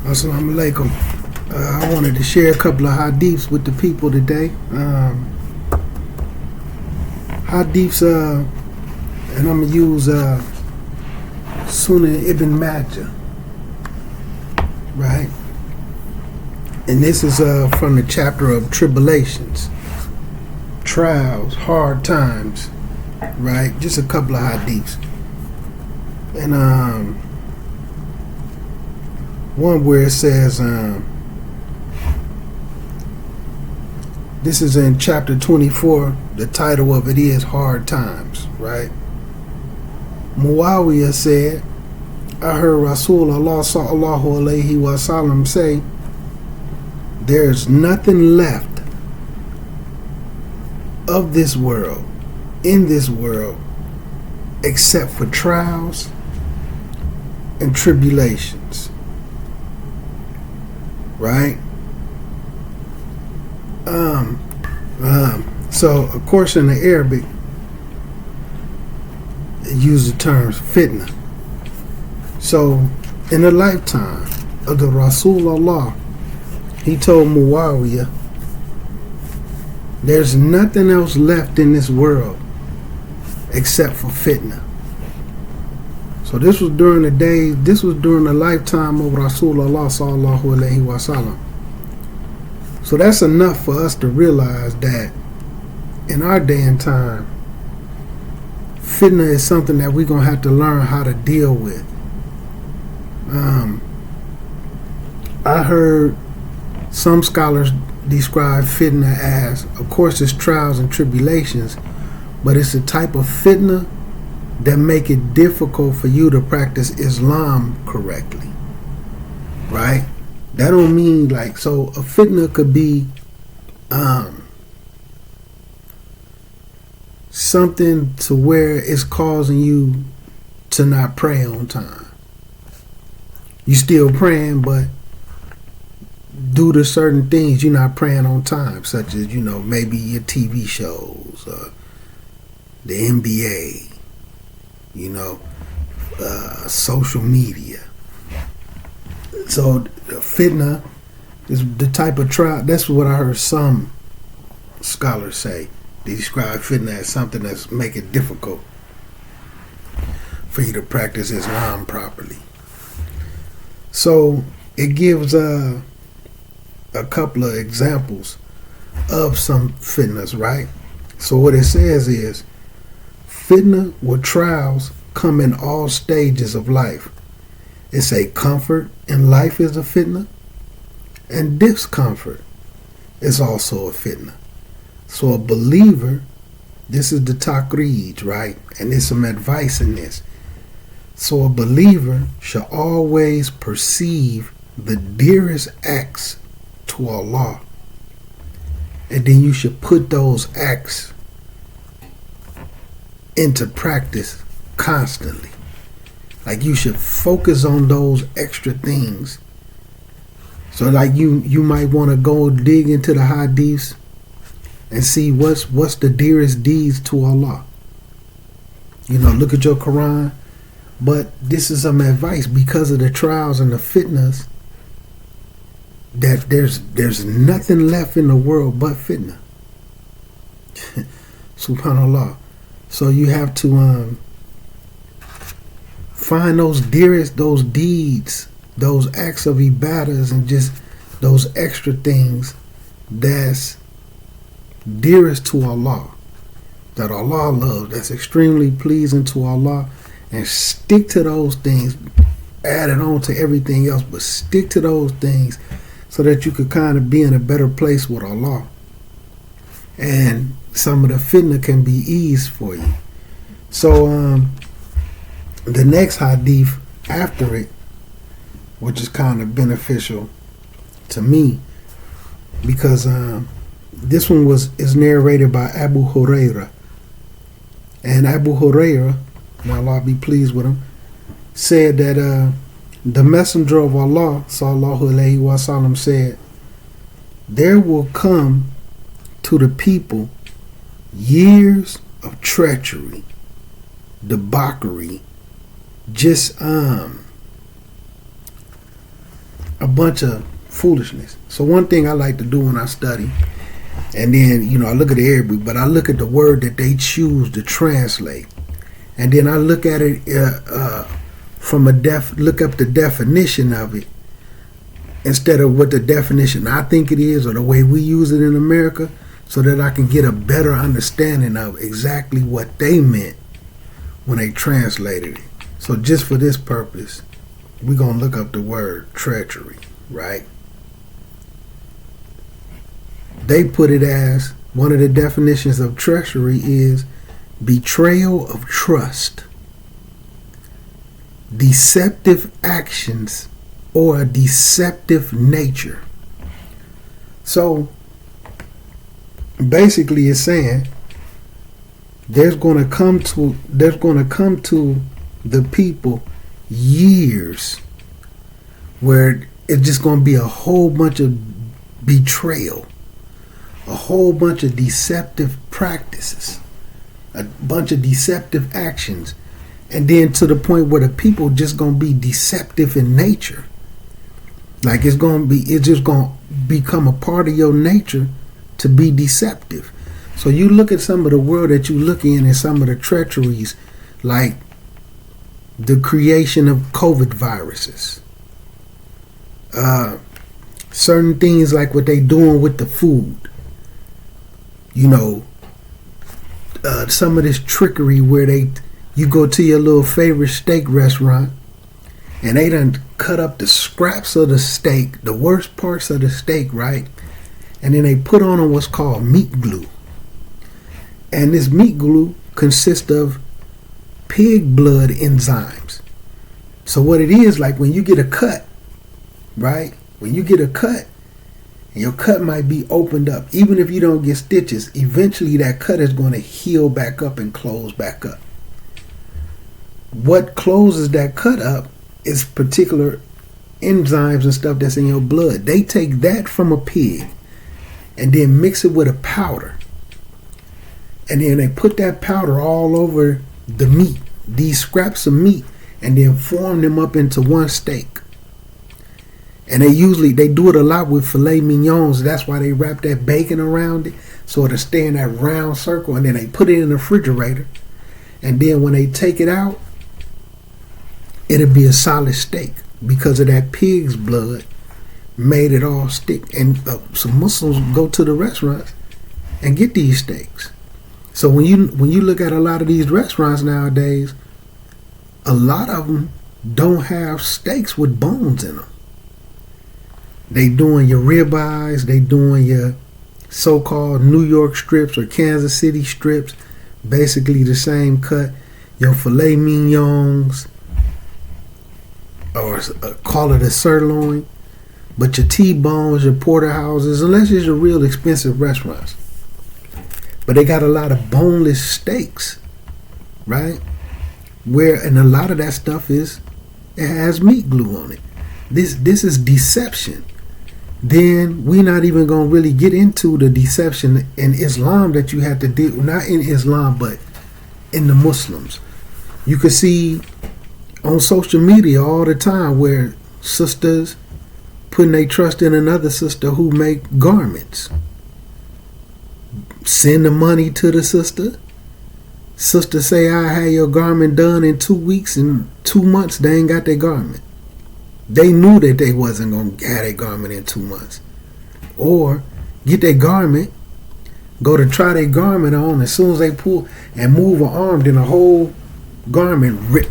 Assalamu alaikum. I wanted to share a couple of hadiths with the people today. Hadiths, and I'm going to use Sunan Ibn Majah, right? And this is from the chapter of tribulations, trials, hard times, right? Just a couple of hadiths. And one where it says, this is in chapter 24. The title of it is Hard Times, right? Muawiyah said, I heard Rasulullah sallallahu alaihi wasallam say, there's nothing left of this world, in this world, except for trials and tribulations, right? So of course in the Arabic it uses the terms fitna. So in the lifetime of the Rasulullah, he told Muawiyah, there's nothing else left in this world except for fitna. So this was during the lifetime of Rasulullah sallallahu alaihi wasallam. So that's enough for us to realize that in our day and time, fitna is something that we're going to have to learn how to deal with. I heard some scholars describe fitna as, of course, it's trials and tribulations, but it's a type of fitna that make it difficult for you to practice Islam correctly, right? That don't mean so a fitna could be something to where it's causing you to not pray on time. You still praying, but due to certain things, you're not praying on time, such as, maybe your TV shows, the NBA, social media. So fitna is the type of trial. That's what I heard some scholars say. They describe fitna as something that's make it difficult for you to practice Islam properly. So it gives a couple of examples of some fitnas, right? So what it says is, fitna or trials come in all stages of life. It's a comfort in life is a fitna, and discomfort is also a fitna. So a believer, this is the taqreed, right? And there's some advice in this. So a believer should always perceive the dearest acts to Allah, and then you should put those acts into practice constantly. You should focus on those extra things. So you might want to go dig into the hadiths and see what's the dearest deeds to Allah. Look at your Quran. But this is some advice because of the trials and the fitnas, that there's nothing left in the world but fitna. Subhanallah. So you have to find those dearest, those deeds, those acts of ibadahs, and just those extra things that's dearest to Allah, that Allah loves, that's extremely pleasing to Allah, and stick to those things. Add it on to everything else, but stick to those things so that you could kind of be in a better place with Allah. And some of the fitna can be eased for you. So the next hadith after it, which is kind of beneficial to me, because this one is narrated by Abu Huraira. And Abu Huraira, may Allah be pleased with him, said that the Messenger of Allah sallallahu alaihi wasallam said, there will come to the people years of treachery, debauchery, just a bunch of foolishness. So one thing I like to do when I study, and then I look at the Arabic, but I look at the word that they choose to translate, and then I look at it from look up the definition of it instead of what the definition I think it is or the way we use it in America, so that I can get a better understanding of exactly what they meant when they translated it. So just for this purpose, we're going to look up the word treachery, right? They put it as, one of the definitions of treachery is betrayal of trust, deceptive actions, or a deceptive nature. So basically it's saying there's going to come to the people years where it's just going to be a whole bunch of betrayal, a whole bunch of deceptive practices, a bunch of deceptive actions, and then to the point where the people just going to be deceptive in nature. Like it's just going to become a part of your nature to be deceptive. So you look at some of the world that you look in and some of the treacheries, like the creation of COVID viruses, certain things like what they doing with the food, some of this trickery where you go to your little favorite steak restaurant and they done cut up the scraps of the steak, the worst parts of the steak, right? And then they put on what's called meat glue. And this meat glue consists of pig blood enzymes. So what it is, like when you get a cut, right? When you get a cut, and your cut might be opened up, even if you don't get stitches, eventually that cut is going to heal back up and close back up. What closes that cut up is particular enzymes and stuff that's in your blood. They take that from a pig and then mix it with a powder. And then they put that powder all over the meat, these scraps of meat, and then form them up into one steak. And they do it a lot with filet mignons. That's why they wrap that bacon around it so it'll stay in that round circle, and then they put it in the refrigerator. And then when they take it out, it'll be a solid steak because of that pig's blood made it all stick. And some Muslims go to the restaurants and get these steaks. So when you look at a lot of these restaurants nowadays, a lot of them don't have steaks with bones in them. They doing your ribeyes, they doing your so-called New York strips or Kansas City strips, basically the same cut. Your filet mignons, or call it a sirloin, but your T-bones, your porterhouses, unless it's your real expensive restaurants. But they got a lot of boneless steaks, right? And a lot of that stuff it has meat glue on it. This is deception. Then we're not even going to really get into the deception in Islam that you have to deal, not in Islam, but in the Muslims. You can see on social media all the time where sisters putting their trust in another sister who make garments. Send the money to the sister. Sister say, I had your garment done in 2 weeks, and 2 months they ain't got their garment. They knew that they wasn't going to have their garment in 2 months. Or get their garment, go to try their garment on, as soon as they pull and move an arm, then the whole garment rip.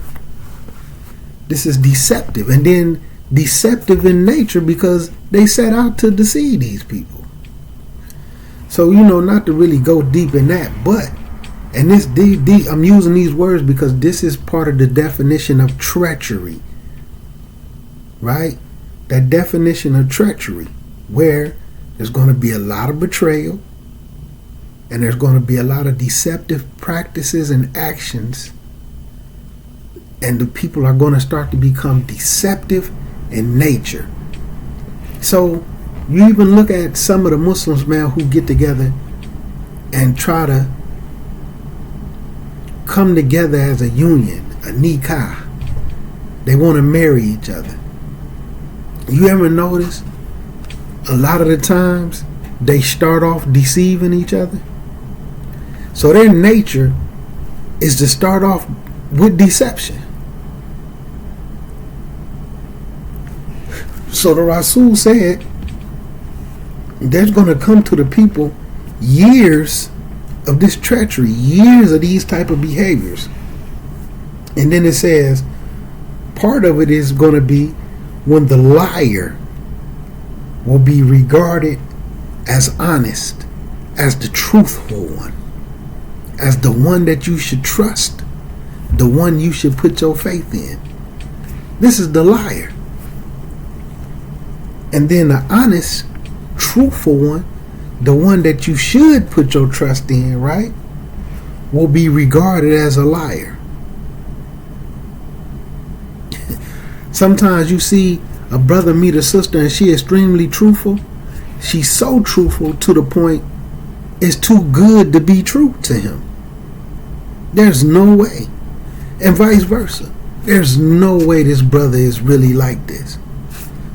This is deceptive. And then deceptive in nature because they set out to deceive these people. So, not to really go deep in that, but, and this I'm using these words because this is part of the definition of treachery. Right? That definition of treachery, where there's going to be a lot of betrayal and there's going to be a lot of deceptive practices and actions, and the people are going to start to become deceptive in nature. So you even look at some of the Muslims, man, who get together and try to come together as a union, a nikah. They want to marry each other. You ever notice a lot of the times they start off deceiving each other? So their nature is to start off with deception. So the Rasul said there's going to come to the people years of this treachery, years of these type of behaviors. And then it says part of it is going to be when the liar will be regarded as honest, as the truthful one, as the one that you should trust, the one you should put your faith in. This is the liar. And then the honest, truthful one, the one that you should put your trust in, right, will be regarded as a liar. Sometimes you see a brother meet a sister and she extremely truthful. She's so truthful to the point it's too good to be true to him. There's no way. And vice versa. There's no way this brother is really like this.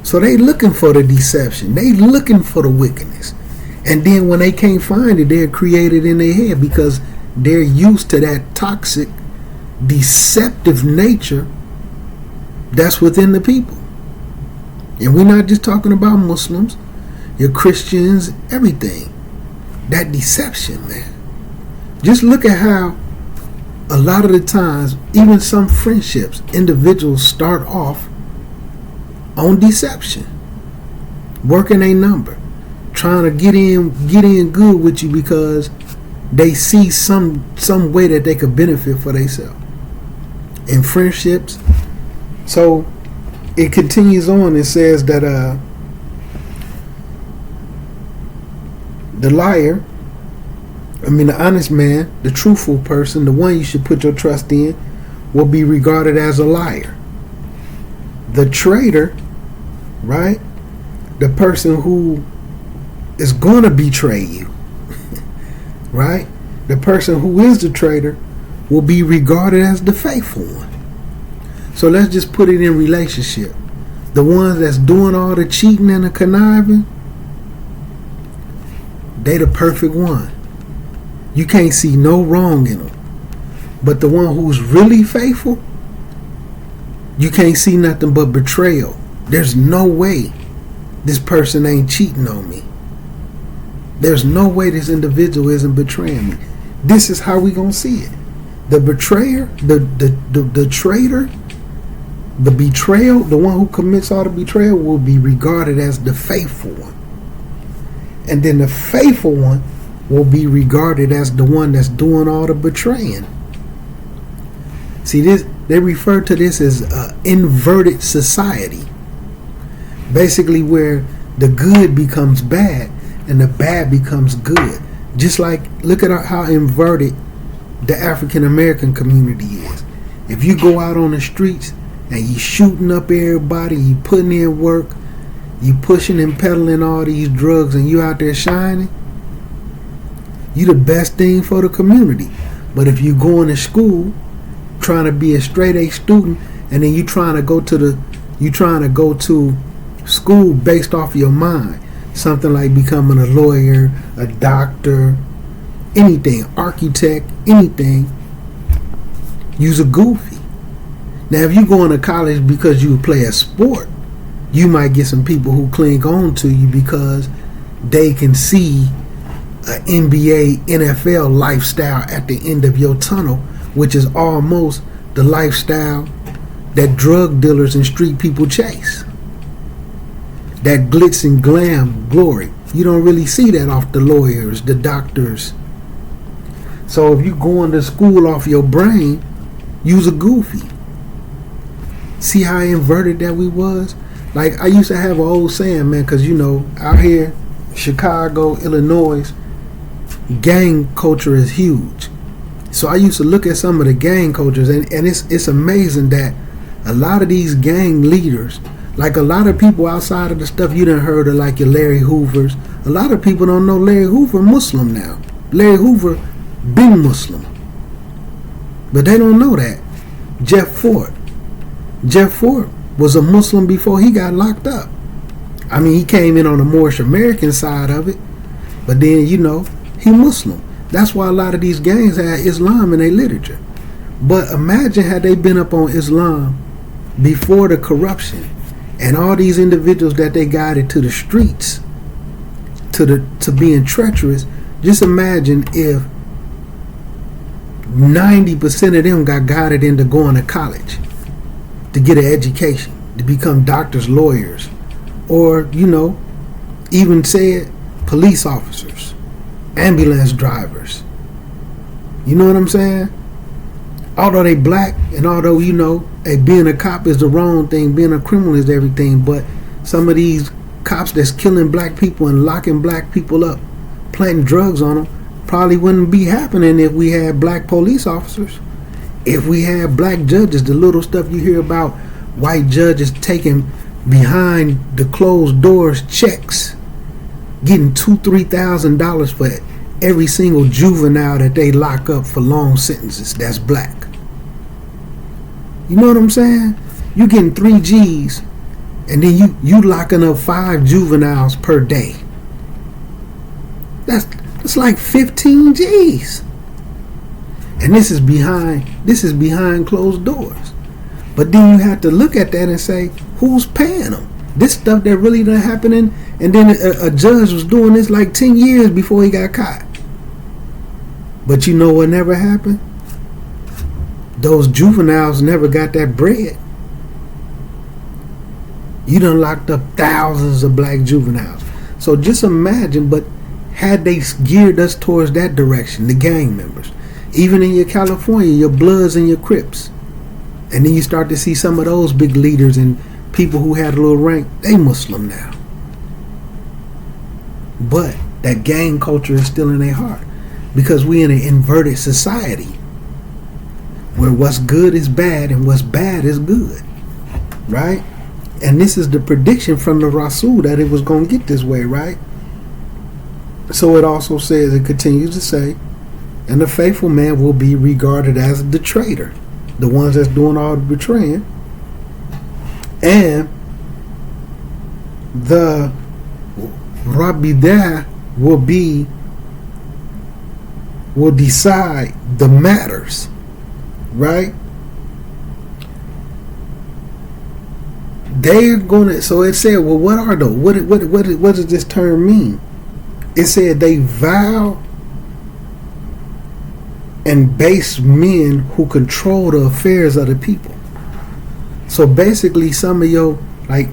So they looking for the deception. They looking for the wickedness. And then when they can't find it, they're created in their head because they're used to that toxic, deceptive nature that's within the people. And we're not just talking about Muslims, your Christians, everything. That deception, man. Just look at how a lot of the times, even some friendships, individuals start off on deception, working a number, trying to get in good with you because they see some way that they could benefit for themselves in friendships. So it continues on. It says that the liar, the honest man, the truthful person, the one you should put your trust in, will be regarded as a liar. The traitor, right? The person who is going to betray you, right? The person who is the traitor will be regarded as the faithful one. So let's just put it in relationship. The ones that's doing all the cheating and the conniving, they the perfect one. You can't see no wrong in them. But the one who's really faithful, you can't see nothing but betrayal. There's no way this person ain't cheating on me. There's no way this individual isn't betraying me. This is how we gonna see it. The betrayer, the traitor, the betrayal, the one who commits all the betrayal will be regarded as the faithful one. And then the faithful one will be regarded as the one that's doing all the betraying. See, this, they refer to this as inverted society. Basically where the good becomes bad and the bad becomes good. Just like, look at how inverted the African American community is. If you go out on the streets and you shooting up everybody, you putting in work, you pushing and peddling all these drugs, and you out there shining, you the best thing for the community. But if you going to school trying to be a straight A student, and then you trying to go to school based off your mind, something like becoming a lawyer, a doctor, anything, architect, anything, you's a goofy. Now if you going to college because you play a sport, you might get some people who cling on to you because they can see an NBA, NFL lifestyle at the end of your tunnel, which is almost the lifestyle that drug dealers and street people chase. That glitz and glam glory. You don't really see that off the lawyers, the doctors. So if you going to school off your brain, you's a goofy. See how inverted that we was? Like, I used to have an old saying, man, because, out here, Chicago, Illinois, gang culture is huge. So I used to look at some of the gang cultures, and it's amazing that a lot of these gang leaders, like a lot of people outside of the stuff you done heard of, like your Larry Hoovers, a lot of people don't know Larry Hoover Muslim now. Larry Hoover been Muslim. But they don't know that. Jeff Ford was a Muslim before he got locked up. I mean, he came in on the Moorish American side of it, but then, he Muslim. That's why a lot of these gangs had Islam in their literature. But imagine had they been up on Islam before the corruption and all these individuals that they guided to the streets to being treacherous. Just imagine if 90% of them got guided into going to college to get an education, to become doctors, lawyers, or, even said police officers, ambulance drivers. You know what I'm saying? Although they black, and although, being a cop is the wrong thing, being a criminal is everything, but some of these cops that's killing black people and locking black people up, planting drugs on them, probably wouldn't be happening if we had black police officers. If we had black judges, the little stuff you hear about white judges taking behind the closed doors checks, getting $2,000-$3,000 for every single juvenile that they lock up for long sentences that's black. You know what I'm saying? You getting 3 G's and then you locking up 5 juveniles per day. That's like 15 G's. And this is behind closed doors. But then you have to look at that and say, who's paying them? This stuff that really done happening, and then a judge was doing this like 10 years before he got caught. But you know what never happened? Those juveniles never got that bread. You done locked up thousands of black juveniles. So just imagine, but had they geared us towards that direction, the gang members, even in your California, your Bloods and your Crips, and then you start to see some of those big leaders and people who had a little rank, they Muslim now. But that gang culture is still in their heart because we in an inverted society where what's good is bad and what's bad is good, right? And this is the prediction from the Rasul that it was going to get this way, right? So it also says, it continues to say, and the faithful man will be regarded as the traitor, the ones that's doing all the betraying, and the Rabidah will decide the matters, right? They're gonna. So it said, well, what are those? What does this term mean? It said they vow and base men who control the affairs of the people. So basically, some of your, like,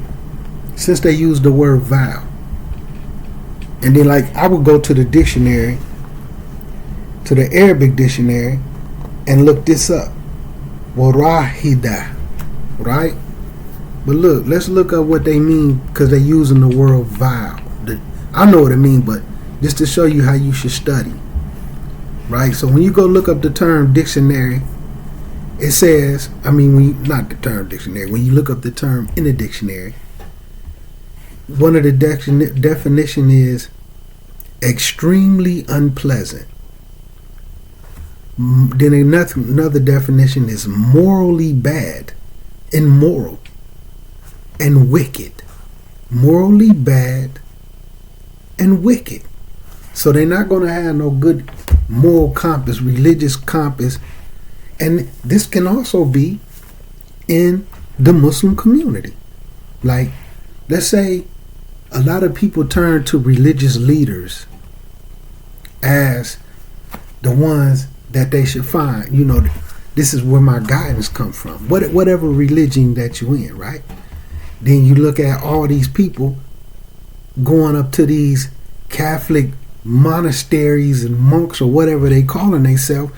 since they use the word vow, and then like I would go to the dictionary, to the Arabic dictionary, and look this up. Warahida, right? But look, let's look up what they mean because they're using the word vow. I know what it means, but just to show you how you should study, right? So when you go look up the term dictionary, it says, not the term dictionary, when you look up the term in the dictionary, one of the definition is extremely unpleasant. Then another definition is morally bad, immoral, and wicked. Morally bad and wicked. So they're not going to have no good moral compass, religious compass. And this can also be in the Muslim community. Like, let's say a lot of people turn to religious leaders as the ones that they should find. This is where my guidance comes from. Whatever religion that you're in, right? Then you look at all these people going up to these Catholic monasteries and monks or whatever they calling themselves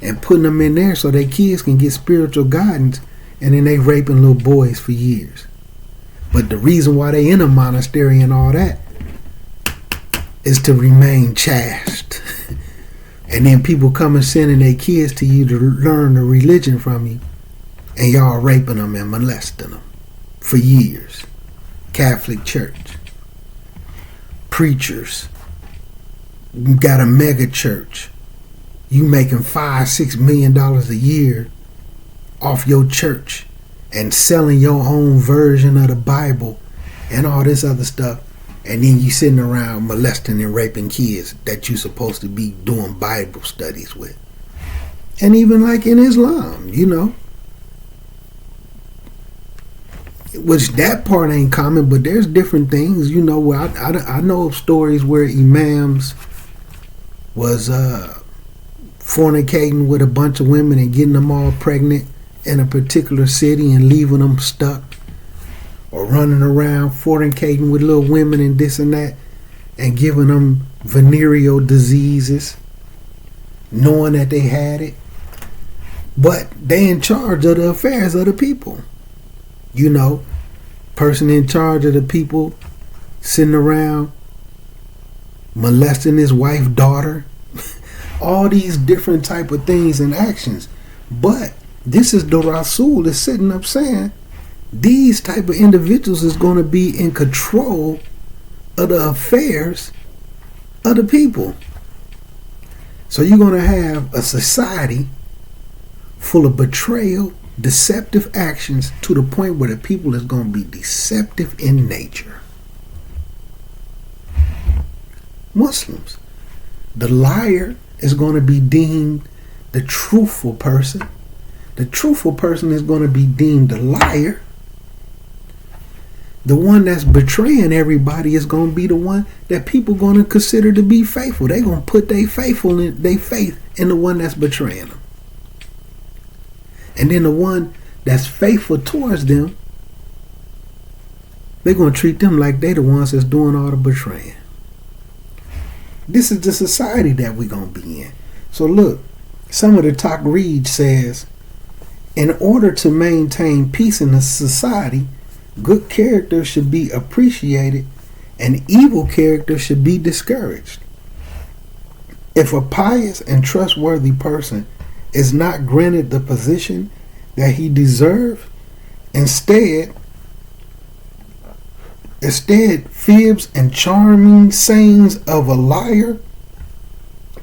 and putting them in there so their kids can get spiritual guidance, and then they raping little boys for years. But the reason why they in a monastery and all that is to remain chaste. And then people come and sending their kids to you to learn the religion from you, and y'all raping them and molesting them for years. Catholic Church. Preachers. You got a mega church. You making $5-6 million a year off your church and selling your own version of the Bible and all this other stuff, and then you sitting around molesting and raping kids that you supposed to be doing Bible studies with. And even like in Islam, which that part ain't common, but there's different things, where I know of stories where imams was fornicating with a bunch of women and getting them all pregnant in a particular city and leaving them stuck, or running around fornicating with little women and this and that, and giving them venereal diseases, knowing that they had it. But they in charge of the affairs of the people. Person in charge of the people sitting around molesting his wife, daughter, all these different type of things and actions. But this is the Rasul is sitting up saying these type of individuals is going to be in control of the affairs of the people. So you're going to have a society full of betrayal, deceptive actions, to the point where the people is going to be deceptive in nature. Muslims, the liar is going to be deemed the truthful person. The truthful person is going to be deemed the liar. The one that's betraying everybody is going to be the one that people going to consider to be faithful. They're going to put their faith in the one that's betraying them. And then the one that's faithful towards them, they're going to treat them like they the ones that's doing all the betraying. This is the society that we're going to be in. So look, some of the Taqreed says, in order to maintain peace in a society, good character should be appreciated and evil character should be discouraged. If a pious and trustworthy person is not granted the position that he deserves, instead fibs and charming sayings of a liar,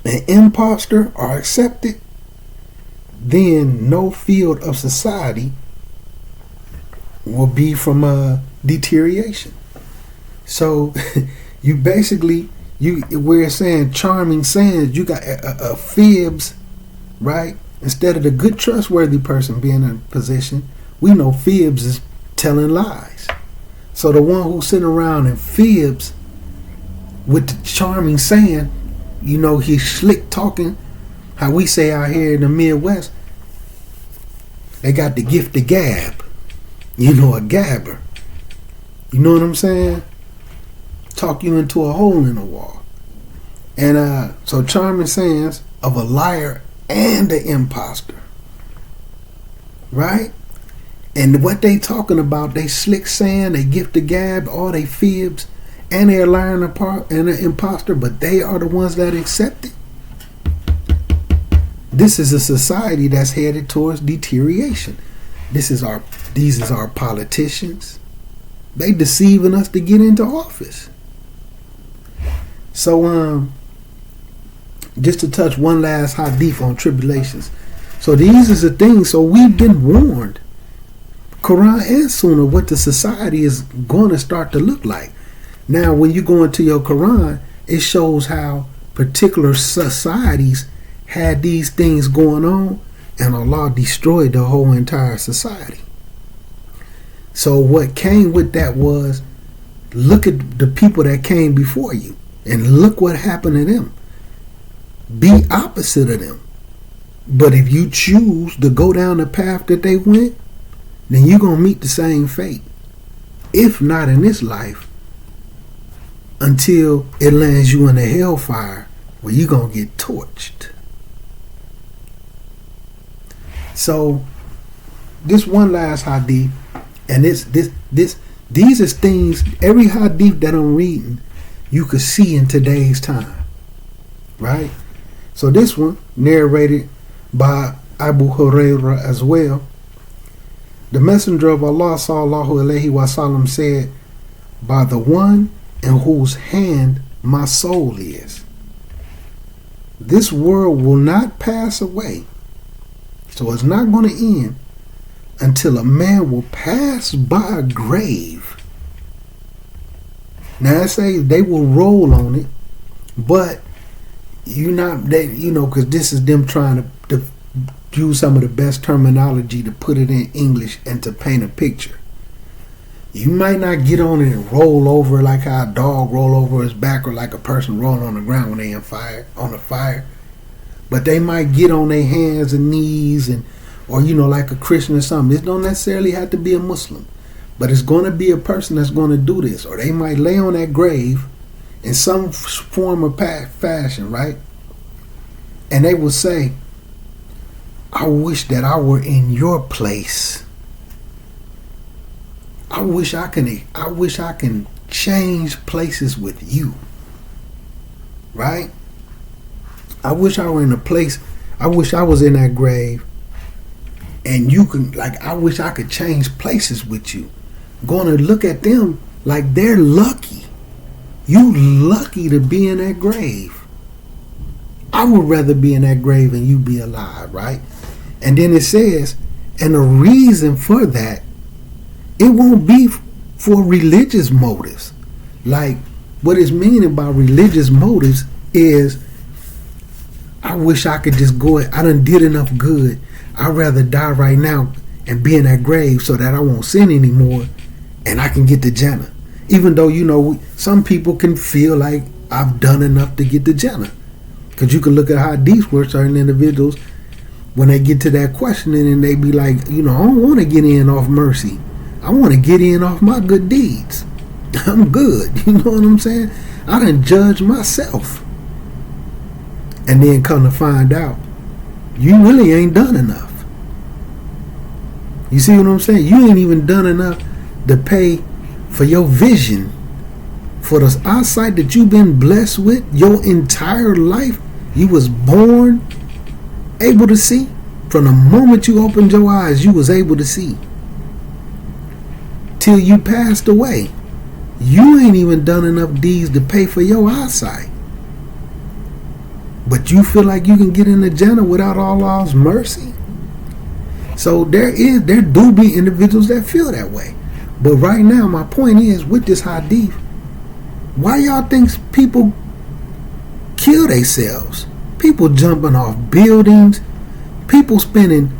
an impostor are accepted, then no field of society will be from deterioration. So you basically, we're saying charming sayings, you got fibs, right? Instead of the good trustworthy person being in a position, we know fibs is telling lies. So the one who's sitting around and fibs with the charming saying, he's slick talking, how we say out here in the Midwest, they got the gift of gab. A gabber. You know what I'm saying? Talk you into a hole in the wall. And so charming sayings of a liar and an imposter. Right? And what they talking about, they slick saying, they gift the gab, all they fibs, and they're lying apart and an imposter, but they are the ones that accept it. This is a society that's headed towards deterioration. These is our politicians. They deceiving us to get into office. So just to touch one last hadith on tribulations. So these is the things. So we've been warned, Quran and Sunnah, what the society is going to start to look like. Now, when you go into your Quran, it shows how particular societies had these things going on, and Allah destroyed the whole entire society. So what came with that was, look at the people that came before you, and look what happened to them. Be opposite of them. But if you choose to go down the path that they went, then you're going to meet the same fate. If not in this life, until it lands you in the hellfire where you're going to get torched. So, this one last hadith, and these are things, every hadith that I'm reading, you could see in today's time. Right? So this one, narrated by Abu Hurairah as well. The Messenger of Allah sallallahu alaihi wasallam said, by the one in whose hand my soul is, this world will not pass away. So it's not going to end until a man will pass by a grave Now I say they will roll on it, but because this is them trying to use some of the best terminology to put it in English and to paint a picture. You might not get on it and roll over like how a dog roll over his back, or like a person rolling on the ground when they on a fire. But they might get on their hands and knees, or like a Christian or something. It don't necessarily have to be a Muslim, but it's going to be a person that's going to do this. Or they might lay on that grave in some form or fashion, right? And they will say, I wish that I were in your place. I wish I can change places with you. Right? I wish I were in a place. I wish I was in that grave. And you can, I wish I could change places with you. Going to look at them like they're lucky. You lucky to be in that grave. I would rather be in that grave than you be alive, right? And then it says, and the reason for that, it won't be for religious motives. Like, what it's meaning by religious motives is, I wish I could just go, I done did enough good. I'd rather die right now and be in that grave so that I won't sin anymore and I can get to Jannah. Even though, some people can feel like I've done enough to get to Jannah. Because you can look at Hadith where certain individuals, when they get to that questioning, and they be like, I don't want to get in off mercy. I want to get in off my good deeds. I'm good. You know what I'm saying? I done judge myself. And then come to find out, you really ain't done enough. You see what I'm saying? You ain't even done enough to pay for your vision, for the eyesight that you've been blessed with your entire life. You was born able to see. From the moment you opened your eyes, you was able to see. Till you passed away. You ain't even done enough deeds to pay for your eyesight. But you feel like you can get into Jannah without Allah's mercy? So there do be individuals that feel that way. But right now, my point is, with this hadith, why y'all think people kill themselves? People jumping off buildings, people spending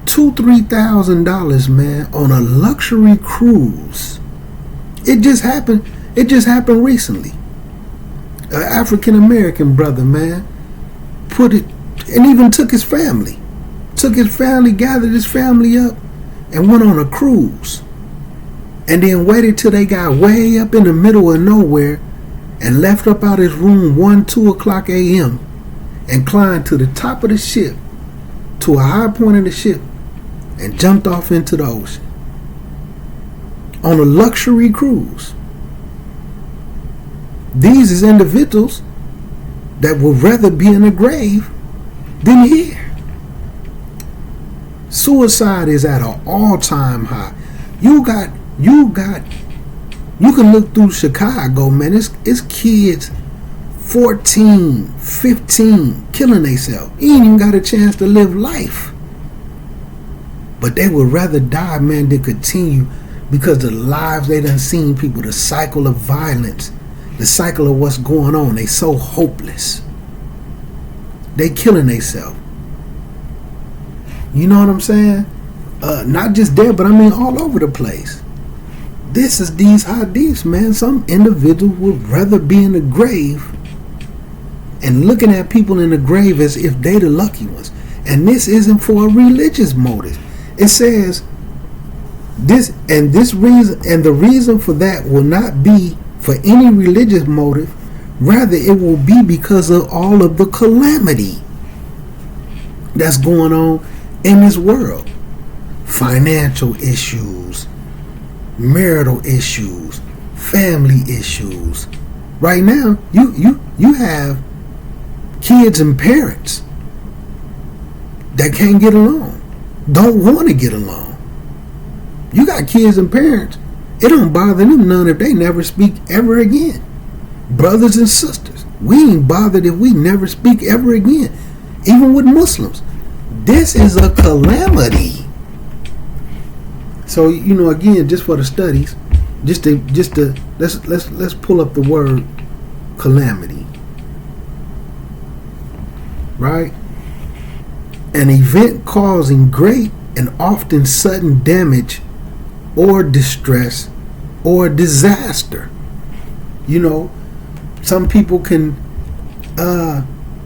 $2,000-$3,000, man, on a luxury cruise. It just happened recently. An African American brother, man, put it, and even took his family, gathered his family up, and went on a cruise. And then waited till they got way up in the middle of nowhere and left up out his room 1-2 o'clock a.m. and climbed to the top of the ship, to a high point of the ship, and jumped off into the ocean on a luxury cruise. These is individuals that would rather be in a grave than here. Suicide is at an all-time high. You can look through Chicago, man. It's kids 14, 15 killing themselves. You ain't even got a chance to live life. But they would rather die, man, than continue, because the lives they done seen, people, the cycle of violence, the cycle of what's going on. They so hopeless. They killing themselves. You know what I'm saying? Not just there, but I mean all over the place. This is these hadiths, man. Some individuals would rather be in the grave and looking at people in the grave as if they the lucky ones. And this isn't for a religious motive. It says this reason, and the reason for that will not be for any religious motive. Rather, it will be because of all of the calamity that's going on in this world. Financial issues, marital issues, family issues. Right now, you have kids and parents that can't get along, don't want to get along. You got kids and parents, it don't bother them none if they never speak ever again. Brothers and sisters, we ain't bothered if we never speak ever again. Even with Muslims, this is a calamity. So, again, just for the studies, Just to let's pull up the word calamity. Right? An event causing great and often sudden damage or distress or disaster. You know, some people can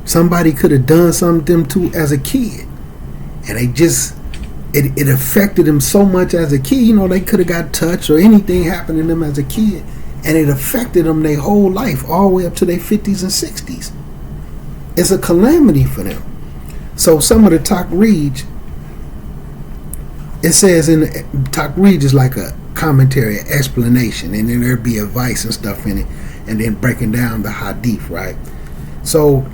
somebody could have done something to as a kid, and they just it affected them so much as a kid. You know, they could have got touched or anything happened to them as a kid, and it affected them their whole life, all the way up to their 50s and 60s. It's a calamity for them. So some of the Taqreej, it says in the Taqreej is like a commentary, an explanation, and then there'd be advice and stuff in it, and then breaking down the Hadith, right? So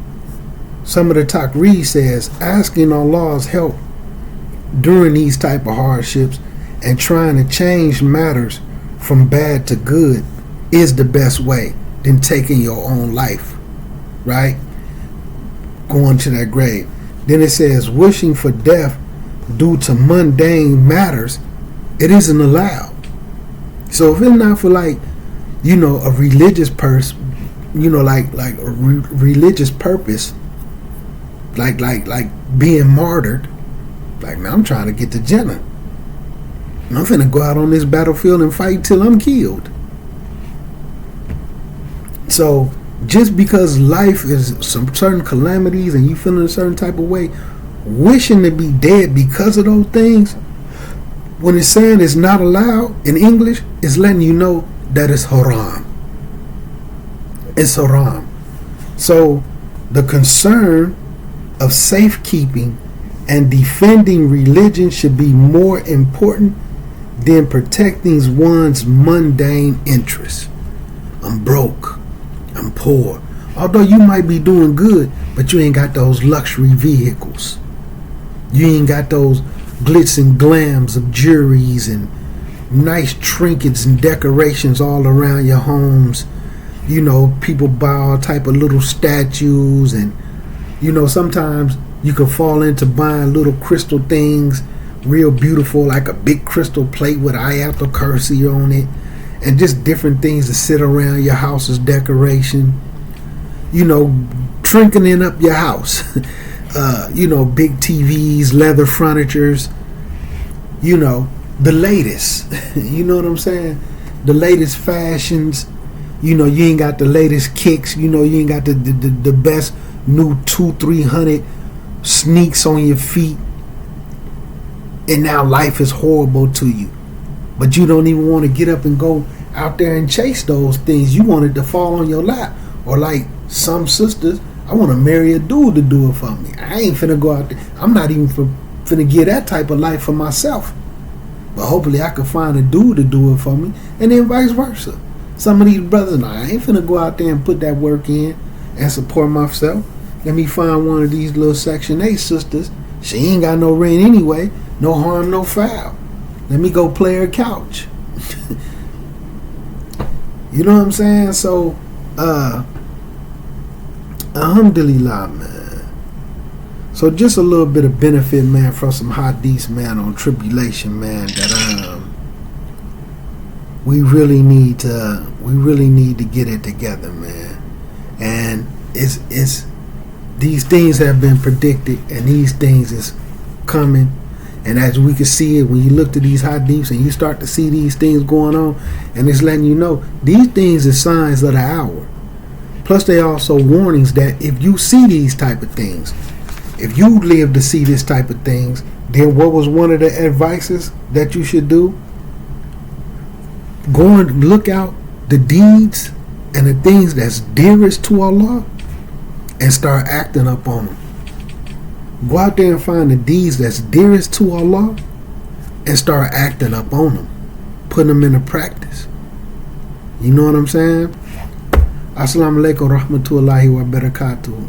some of the Taqreej says asking Allah's help during these type of hardships and trying to change matters from bad to good is the best way than taking your own life, right? Going to that grave. Then it says wishing for death due to mundane matters, it isn't allowed. So if it's not for, like, you know, a religious person, you know, like a religious purpose, like being martyred, like, man, I'm trying to get to Jannah. And I'm finna go out on this battlefield and fight till I'm killed. So just because life is some certain calamities and you feeling a certain type of way, wishing to be dead because of those things, when it's saying it's not allowed in English, it's letting you know that it's haram. It's haram. So the concern of safekeeping and defending religion should be more important than protecting one's mundane interests. I'm broke. I'm poor. Although you might be doing good, but you ain't got those luxury vehicles. You ain't got those glitz and glams of jewelries and nice trinkets and decorations all around your homes. You know, people buy all type of little statues, and, you know, sometimes you can fall into buying little crystal things, real beautiful, like a big crystal plate with Ayatul Kursi on it, and just different things to sit around your house as decoration. You know, trinketing up your house. You know, big TVs, leather furnitures. You know, the latest. You know what I'm saying? The latest fashions. You know, you ain't got the latest kicks. You know, you ain't got the best new 200-300 sneaks on your feet, and now life is horrible to you, but you don't even want to get up and go out there and chase those things. You want it to fall on your lap. Or like some sisters, I want to marry a dude to do it for me. I ain't finna go out there. I'm not even finna get that type of life for myself, but hopefully I can find a dude to do it for me, and then vice versa. Some of these brothers, nah, I ain't finna go out there and put that work in and support myself. Let me find one of these little Section 8 sisters. She ain't got no ring anyway. No harm, no foul. Let me go play her couch. You know what I'm saying? So, alhamdulillah, man. So just a little bit of benefit, man, from some hadiths, man, on tribulation, man, that we really need to get it together, man. And it's these things have been predicted, and these things is coming. And as we can see it, when you look to these hadiths and you start to see these things going on, and it's letting you know these things are signs of the hour. Plus, they also warnings that if you see these type of things, if you live to see this type of things, then what was one of the advices that you should do? Go and look out the deeds and the things that's dearest to Allah, and start acting up on them. Go out there and find the deeds that's dearest to Allah and start acting up on them. Putting them into practice. You know what I'm saying? Assalamu alaikum wa rahmatullahi wa barakatuh.